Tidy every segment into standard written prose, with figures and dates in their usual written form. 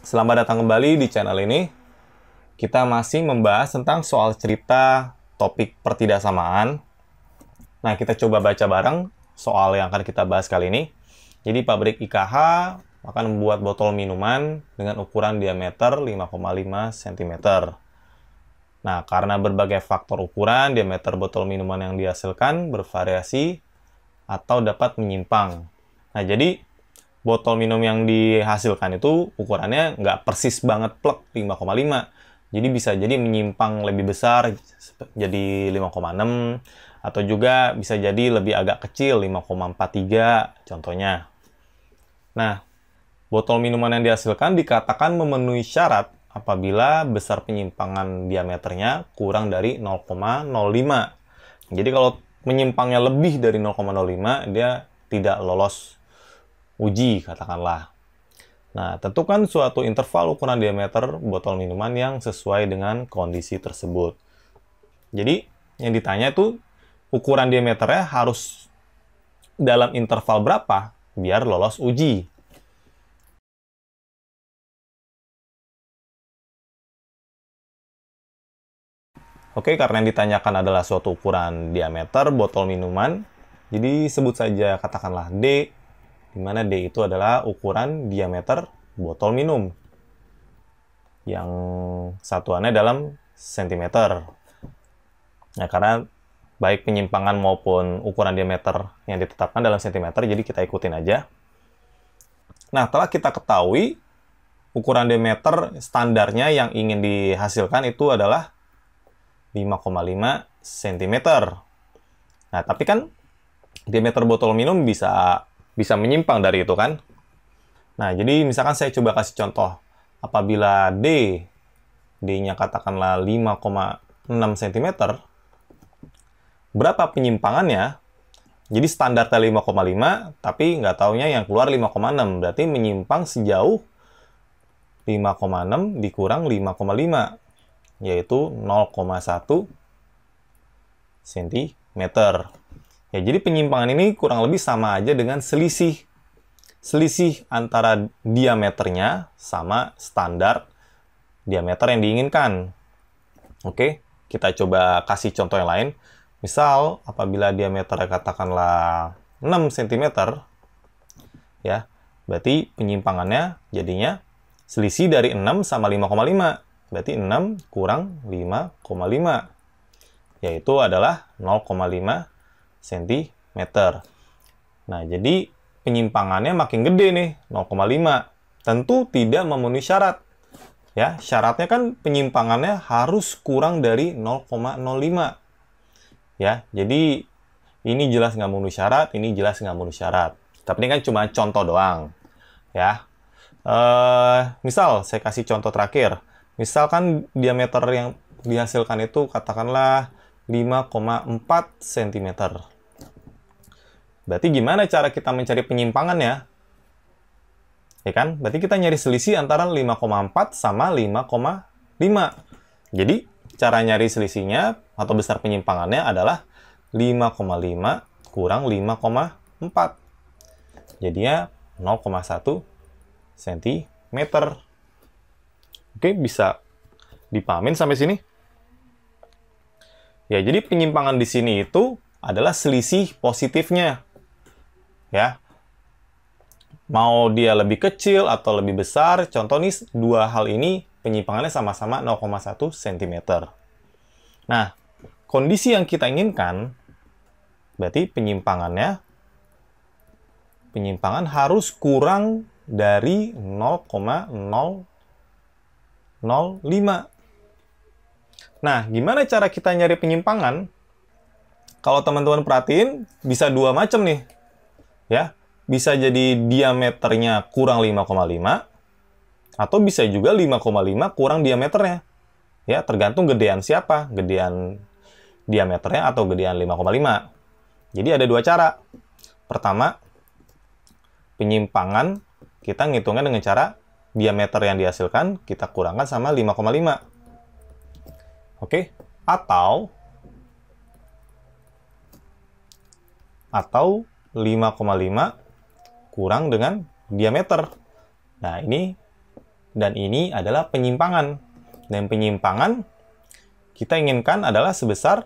Selamat datang kembali di channel ini. Kita masih membahas tentang soal cerita topik pertidaksamaan. Nah, kita coba baca bareng soal yang akan kita bahas kali ini. Jadi, pabrik IKH akan membuat botol minuman dengan ukuran diameter 5,5 cm. Nah, karena berbagai faktor ukuran, diameter botol minuman yang dihasilkan bervariasi atau dapat menyimpang. Nah, jadi botol minum yang dihasilkan itu ukurannya nggak persis banget plek 5,5. Jadi bisa jadi menyimpang lebih besar jadi 5,6 atau juga bisa jadi lebih agak kecil 5,43 contohnya. Nah, botol minuman yang dihasilkan dikatakan memenuhi syarat apabila besar penyimpangan diameternya kurang dari 0,05. Jadi kalau menyimpangnya lebih dari 0,05 dia tidak lolos uji, katakanlah. Nah, tentukan suatu interval ukuran diameter botol minuman yang sesuai dengan kondisi tersebut. Jadi, yang ditanya itu ukuran diameternya harus dalam interval berapa biar lolos uji. Oke, karena yang ditanyakan adalah suatu ukuran diameter botol minuman, jadi sebut saja katakanlah D, di mana D itu adalah ukuran diameter botol minum yang satuannya dalam sentimeter. Nah, karena baik penyimpangan maupun ukuran diameter yang ditetapkan dalam sentimeter, jadi kita ikutin aja. Nah, telah kita ketahui ukuran diameter standarnya yang ingin dihasilkan itu adalah 5,5 cm. Nah, tapi kan diameter botol minum bisa menyimpang dari itu kan. Nah, jadi misalkan saya coba kasih contoh. Apabila D-nya katakanlah 5,6 cm, berapa penyimpangannya? Jadi standarnya 5,5, tapi nggak taunya yang keluar 5,6. Berarti menyimpang sejauh 5,6 dikurang 5,5, yaitu 0,1 cm. Ya, jadi penyimpangan ini kurang lebih sama aja dengan selisih antara diameternya sama standar diameter yang diinginkan. Oke, kita coba kasih contoh yang lain. Misal, apabila diameternya katakanlah 6 cm, ya, berarti penyimpangannya jadinya selisih dari 6 sama 5,5. Berarti 6 kurang 5,5, yaitu adalah 0,5 cm. Nah, jadi penyimpangannya makin gede nih, 0,5. Tentu tidak memenuhi syarat. Ya, syaratnya kan penyimpangannya harus kurang dari 0,05. Ya, jadi ini jelas nggak memenuhi syarat, ini jelas nggak memenuhi syarat. Tapi ini kan cuma contoh doang. Ya, misal saya kasih contoh terakhir. Misalkan diameter yang dihasilkan itu katakanlah 5,4 cm. Berarti gimana cara kita mencari penyimpangannya? Ya kan? Berarti kita nyari selisih antara 5,4 sama 5,5. Jadi, cara nyari selisihnya atau besar penyimpangannya adalah 5,5 kurang 5,4. Jadinya 0,1 cm. Oke, bisa dipahamin sampai sini? Ya, jadi penyimpangan di sini itu adalah selisih positifnya. Ya, mau dia lebih kecil atau lebih besar, contoh nih, dua hal ini penyimpangannya sama-sama 0,1 cm. Nah, kondisi yang kita inginkan, berarti penyimpangan harus kurang dari 0,005. Nah, gimana cara kita nyari penyimpangan? Kalau teman-teman perhatiin, bisa dua macam nih. Ya, bisa jadi diameternya kurang 5,5, atau bisa juga 5,5 kurang diameternya. Ya, tergantung gedean siapa, gedean diameternya atau gedean 5,5. Jadi ada dua cara. Pertama, penyimpangan kita ngitungnya dengan cara diameter yang dihasilkan kita kurangkan sama 5,5. Oke, atau 5,5 kurang dengan diameter. Nah, ini dan ini adalah penyimpangan. Dan penyimpangan kita inginkan adalah sebesar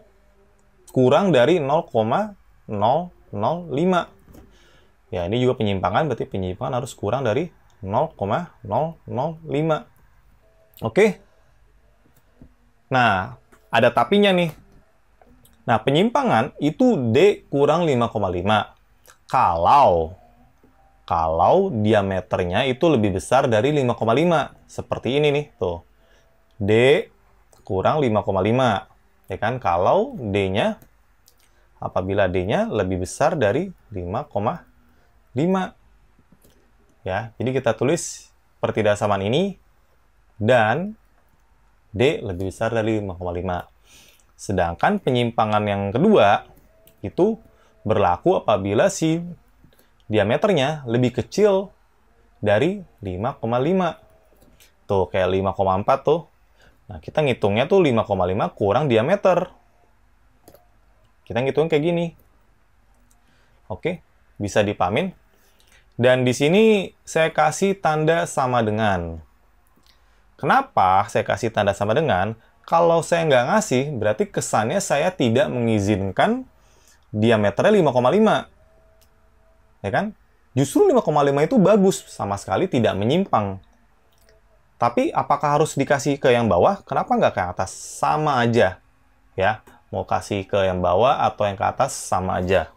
kurang dari 0,005. Ya, ini juga penyimpangan, berarti penyimpangan harus kurang dari 0,005. Oke? Nah, ada tapinya nih. Nah, penyimpangan itu D kurang 5,5. Kalau diameternya itu lebih besar dari 5,5. Seperti ini nih, tuh. D kurang 5,5. Ya kan? Kalau D-nya, apabila D-nya lebih besar dari 5,5. Ya, jadi kita tulis pertidaksamaan ini dan D lebih besar dari 5,5. Sedangkan penyimpangan yang kedua itu berlaku apabila si diameternya lebih kecil dari 5,5. Tuh, kayak 5,4 tuh. Nah, kita ngitungnya tuh 5,5 kurang diameter. Kita ngitung kayak gini. Oke, bisa dipahamin. Dan di sini saya kasih tanda sama dengan. Kenapa saya kasih tanda sama dengan? Kalau saya nggak ngasih, berarti kesannya saya tidak mengizinkan diameternya 5,5. Ya kan? Justru 5,5 itu bagus, sama sekali tidak menyimpang. Tapi apakah harus dikasih ke yang bawah? Kenapa nggak ke atas? Sama aja. Ya, mau kasih ke yang bawah atau yang ke atas, sama aja.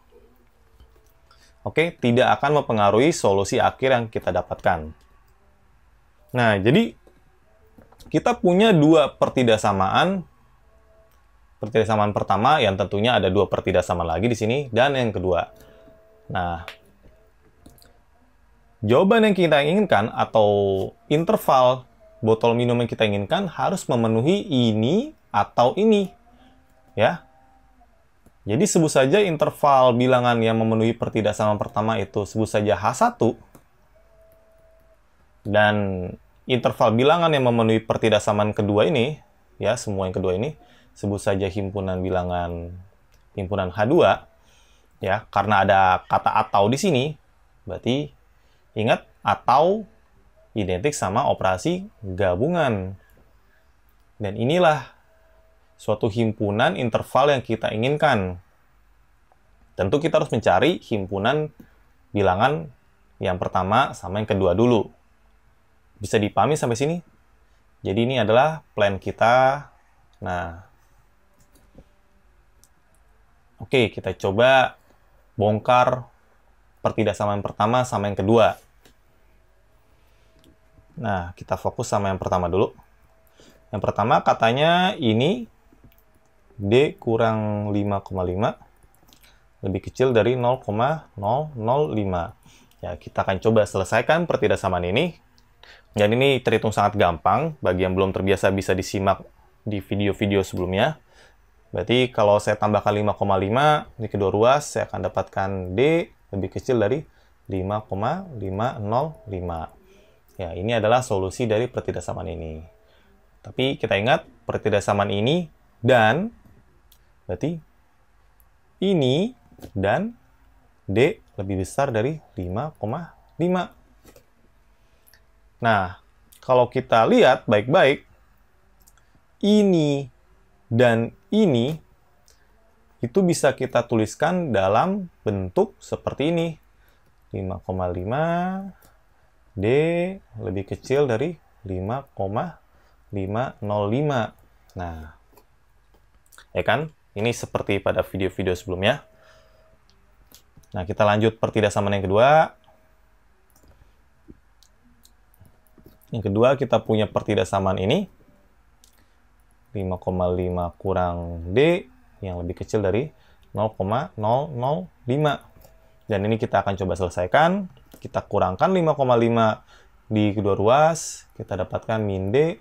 Oke, tidak akan mempengaruhi solusi akhir yang kita dapatkan. Nah, jadi kita punya dua pertidaksamaan. Pertidaksamaan pertama yang tentunya ada dua pertidaksamaan lagi di sini, dan yang kedua. Nah, jawaban yang kita inginkan atau interval botol minum yang kita inginkan harus memenuhi ini atau ini. Ya. Jadi sebut saja interval bilangan yang memenuhi pertidaksamaan pertama itu sebut saja H1. Dan interval bilangan yang memenuhi pertidaksamaan kedua ini, ya semua yang kedua ini, sebut saja himpunan bilangan himpunan H2. Ya, karena ada kata atau di sini, berarti ingat atau identik sama operasi gabungan. Dan inilah suatu himpunan interval yang kita inginkan. Tentu kita harus mencari himpunan bilangan yang pertama sama yang kedua dulu. Bisa dipahami sampai sini? Jadi ini adalah plan kita. Nah, oke, kita coba bongkar pertidaksamaan pertama sama yang kedua. Nah, kita fokus sama yang pertama dulu. Yang pertama katanya ini D kurang 5,5 lebih kecil dari 0,005. Ya, kita akan coba selesaikan pertidaksamaan ini. Dan ini terhitung sangat gampang. Bagi yang belum terbiasa bisa disimak di video-video sebelumnya. Berarti kalau saya tambahkan 5,5 di kedua ruas, saya akan dapatkan D lebih kecil dari 5,505. Ya, ini adalah solusi dari pertidaksamaan ini. Tapi kita ingat, pertidaksamaan ini dan, berarti ini dan D lebih besar dari 5,5. Nah, kalau kita lihat baik-baik, ini dan ini itu bisa kita tuliskan dalam bentuk seperti ini. 5,5 D lebih kecil dari 5,505. Nah, ya kan? Ini seperti pada video-video sebelumnya. Nah, kita lanjut pertidaksamaan yang kedua. Yang kedua, kita punya pertidaksamaan ini. 5,5 kurang D yang lebih kecil dari 0,005. Dan ini kita akan coba selesaikan. Kita kurangkan 5,5 di kedua ruas, kita dapatkan min D.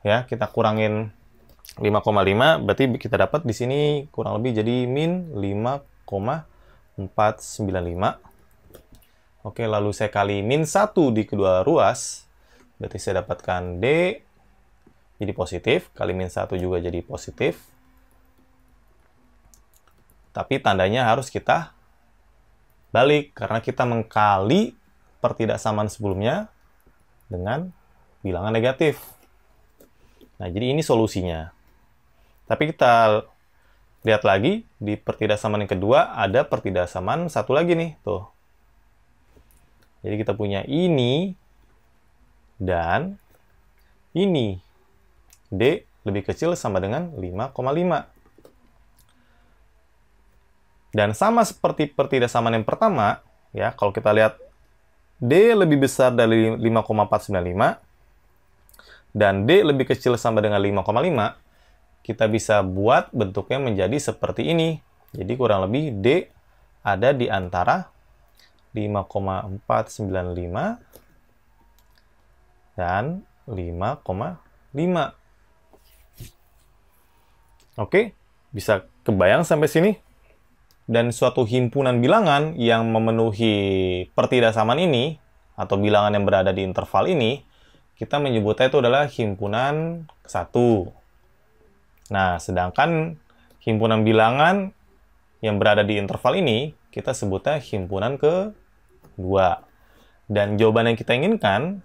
Ya, kita kurangin 5,5, berarti kita dapat di sini kurang lebih jadi min 5,495. Oke, lalu saya kali min 1 di kedua ruas, berarti saya dapatkan D jadi positif, kali min 1 juga jadi positif. Tapi tandanya harus kita balik, karena kita mengkali pertidaksamaan sebelumnya dengan bilangan negatif. Nah, jadi ini solusinya. Tapi kita lihat lagi, di pertidaksamaan yang kedua, ada pertidaksamaan satu lagi nih. Tuh. Jadi kita punya ini dan ini. D lebih kecil sama dengan 5,5. Dan sama seperti pertidaksamaan yang pertama, ya, kalau kita lihat D lebih besar dari 5,495 dan D lebih kecil sama dengan 5,5, kita bisa buat bentuknya menjadi seperti ini. Jadi kurang lebih D ada di antara 5,495 dan 5,5. Oke, bisa kebayang sampai sini? Dan suatu himpunan bilangan yang memenuhi pertidaksamaan ini, atau bilangan yang berada di interval ini, kita menyebutnya itu adalah himpunan satu. Nah, sedangkan himpunan bilangan yang berada di interval ini, kita sebutnya himpunan kedua. Dan jawaban yang kita inginkan,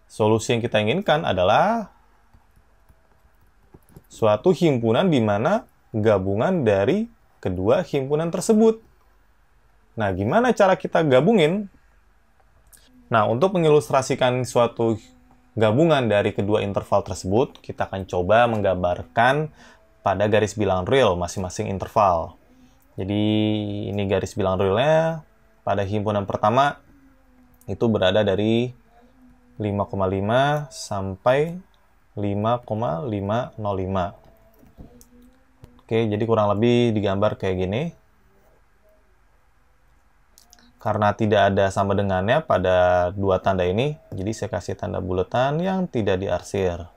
solusi yang kita inginkan adalah suatu himpunan di mana gabungan dari kedua himpunan tersebut. Nah, gimana cara kita gabungin? Nah, untuk mengilustrasikan suatu gabungan dari kedua interval tersebut, kita akan coba menggambarkan pada garis bilangan real masing-masing interval. Jadi, ini garis bilangan realnya pada himpunan pertama itu berada dari 5,5 sampai 5,505. Oke, jadi kurang lebih digambar kayak gini. Karena tidak ada sama dengannya pada dua tanda ini, jadi saya kasih tanda buletan yang tidak diarsir.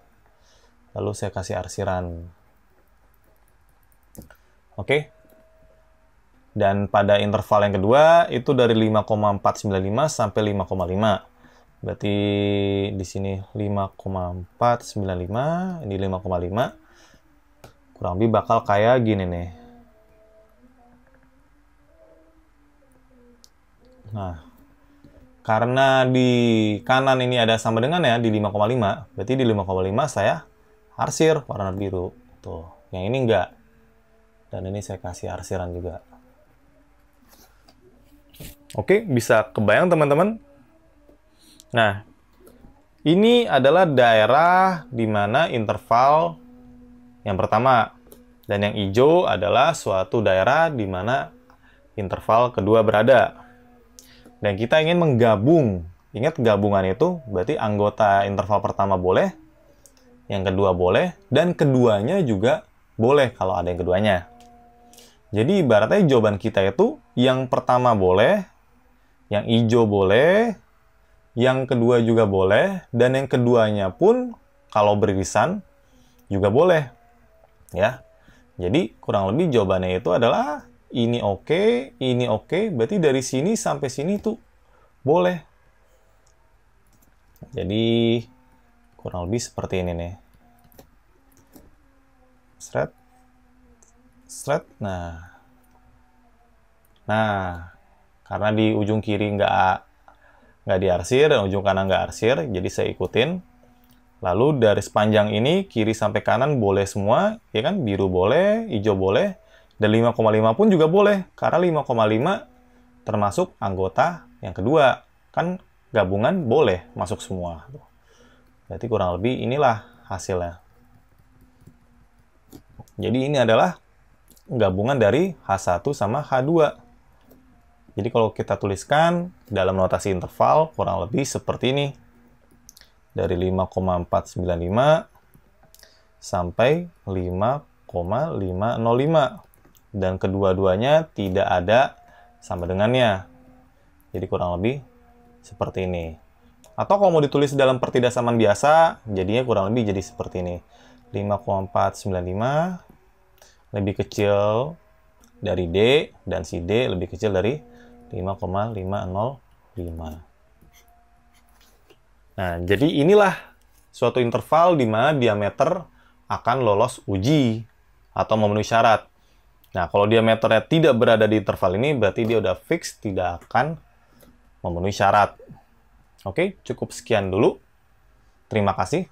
Lalu saya kasih arsiran. Oke. Dan pada interval yang kedua, itu dari 5,495 sampai 5,5. Berarti di sini 5,495, ini 5,5. Kurang lebih bakal kayak gini nih. Nah, karena di kanan ini ada sama dengan ya, di 5,5. Berarti di 5,5 saya arsir warna biru. Tuh, yang ini enggak. Dan ini saya kasih arsiran juga. Oke, bisa kebayang teman-teman? Nah, ini adalah daerah di mana interval yang pertama. Dan yang hijau adalah suatu daerah di mana interval kedua berada. Dan kita ingin menggabung. Ingat, gabungan itu berarti anggota interval pertama boleh, yang kedua boleh, dan keduanya juga boleh kalau ada yang keduanya. Jadi ibaratnya jawaban kita itu yang pertama boleh, yang hijau boleh, yang kedua juga boleh, dan yang keduanya pun kalau beririsan juga boleh. Ya. Jadi kurang lebih jawabannya itu adalah ini oke, berarti dari sini sampai sini tuh boleh. Jadi kurang lebih seperti ini nih. Seret. Seret. Nah, karena di ujung kiri nggak diarsir dan ujung kanan nggak arsir, jadi saya ikutin. Lalu dari sepanjang ini kiri sampai kanan boleh semua, ya kan? Biru boleh, hijau boleh, dan 5,5 pun juga boleh karena 5,5 termasuk anggota yang kedua. Kan gabungan boleh masuk semua. Berarti kurang lebih inilah hasilnya. Jadi ini adalah gabungan dari H1 sama H2. Jadi kalau kita tuliskan dalam notasi interval kurang lebih seperti ini. Dari 5,495 sampai 5,505. Dan kedua-duanya tidak ada sama dengannya. Jadi kurang lebih seperti ini. Atau kalau mau ditulis dalam pertidaksamaan biasa, jadinya kurang lebih jadi seperti ini. 5,495 lebih kecil dari D, dan si D lebih kecil dari 5,505. Nah, jadi inilah suatu interval di mana diameter akan lolos uji atau memenuhi syarat. Nah, kalau diameternya tidak berada di interval ini, berarti dia udah fix tidak akan memenuhi syarat. Oke, cukup sekian dulu. Terima kasih.